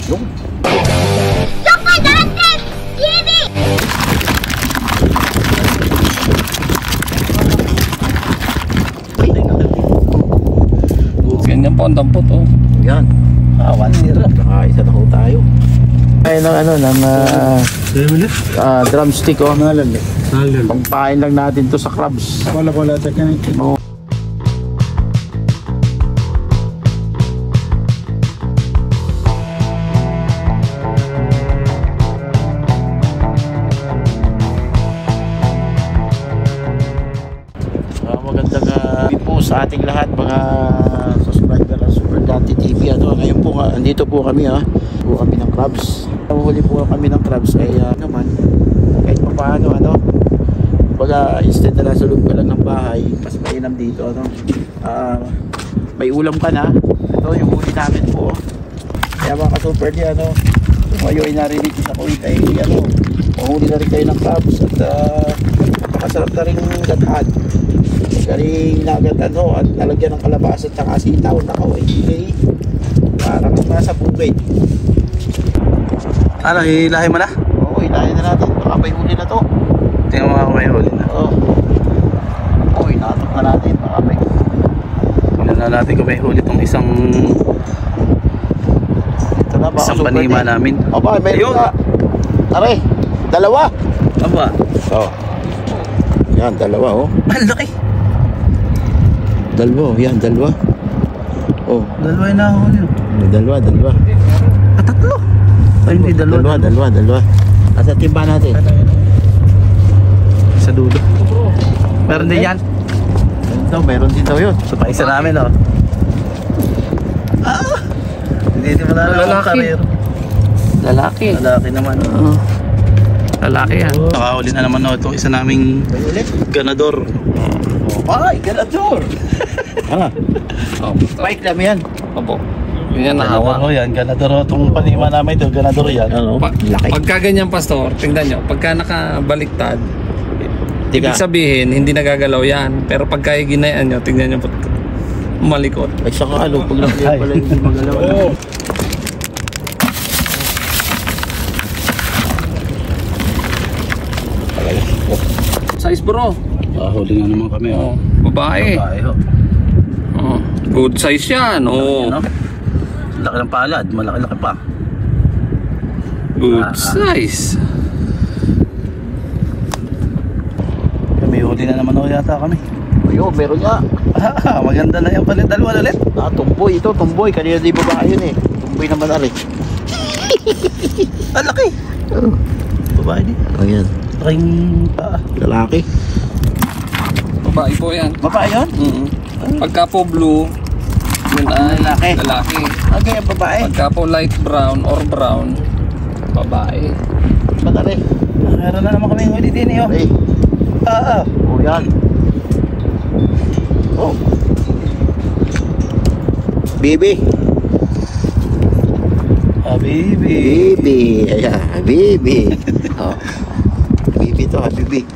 Yung Super Dantes TV! Ganyan po ang dampot, oh. yan. 1-0. Isa na ko tayo. Ay ng ano ng drumstick oh. Pangpain lang natin to sa crabs. Wala tekan. Oh. Magandang gabi po sa ating lahat mga subscriber ng Super Dante TV. Ngayon po andito po kami po kami ng crabs. Huli po kami ng crabs ay naman kahit pa paano baga instead na nasa loob ka lang ng bahay mas mainam dito may ulam ka na. Ito yung huli namin po. Kaya mga ka-super di tumayo ay narinig sa kuwit ay mahuli na rin kayo ng crabs at napakasarap na rin gatahan. Galing nagatan at nalagyan ng kalabasa at saka sitaw na kaway para kang nasa bukid. Ano, hilahin mo na? Oo, hilahin na natin. Baka may huli na to. Tingnan mo ako may huli na. Oo, inatok na natin. Baka may tingnan na natin kung may huli itong isang ito na, baka isang panima namin. Aba, mayroon na. Aray, dalawa. Aba. Yan, dalawa Malaki. Dalawa, yan, dalawa. Dalawa yung nahuli. Dalawa. Tatlo. Ay, hindi, Dalawa. Asa timba natin? Sa dulo. Meron din yan. Meron din daw yun. Sa paisa namin, Hindi mo na lang ang karir. Lalaki naman. Lalaki yan. Nakahuli na naman ito. Isa naming ganador. Ay, ganador! Spike lang yan. Opo. Yan nahawa. Yan, ganador. Itong panima namin ito, ganador yan. Laki. Pagka ganyan, pastor, tingnan nyo, pagka nakabaliktad, ibig sabihin, hindi nagagalaw yan. Pero pagka ginayaan nyo, tingnan nyo, malikot. Ay, saka pag nakaya pala hindi magalaw. Size bro. Huli nga naman kami. Babae. Good size yan. Laki ng palad, malaki-laki pa. Good size. May huli na naman yata kami. Ayun, meron nga. Maganda na yan pala. Dalawa ulit. Tumboy. Ito, tumboy. Kanina di babae yun Tumboy naman rin. Laki. Babae din. Ayan. Laking paa. Lalaki. Babae po yan. Babae yun? Pagka po blue, yun ay lalaki. Okay, babae. Pagka po light brown or brown, babae. Matari. Meron na naman kami huli din Ay. Yan. Bibi. Bibi. Ayan, Bibi. Bibi to, Bibi.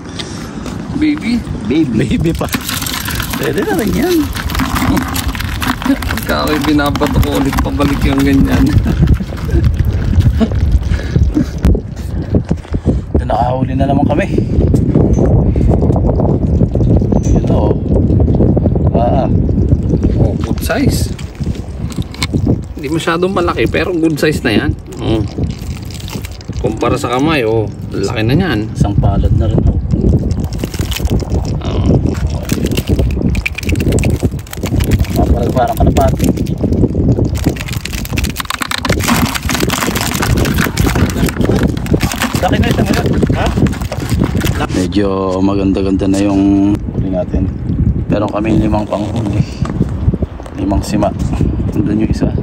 Baby pa. Pwede na rin yan. Pagka ako'y binabato ko ulit pabalik yung ganyan. Nakahuli na naman kami. Ito. Good size. Hindi masyadong malaki pero good size na yan. Kumpara sa kamay, laki na yan. Isang palad na rin. Parang kalapati. Laki na isang medyo maganda-ganda na yung huli natin. Meron kami 5 panghuli. 5 sima. Nandun yung isa.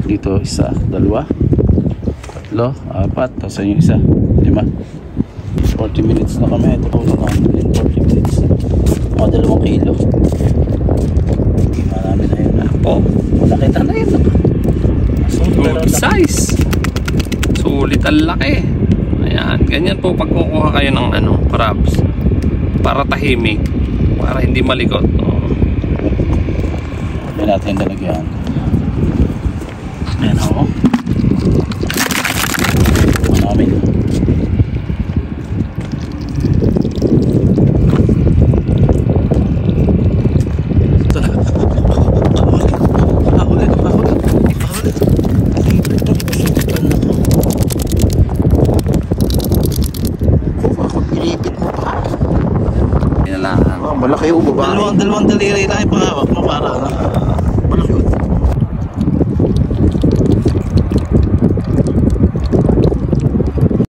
Dito isa, 2, 3, 4. Tapos yung isa, 5. 40 minutes na kami. Ito huli namin 40 minutes. Mga 2 kilo. Marami na yun. Nakita na yun. Good size. Sulit ang laki. Ayan, ganyan po pag kukuha kayo ng crabs. Para tahimik, para hindi malikot. Hindi natin lalagyan. Ayan ako. lalaki o babae? Dalawang daliri lang yung panghawak mo para ano. Malaki o.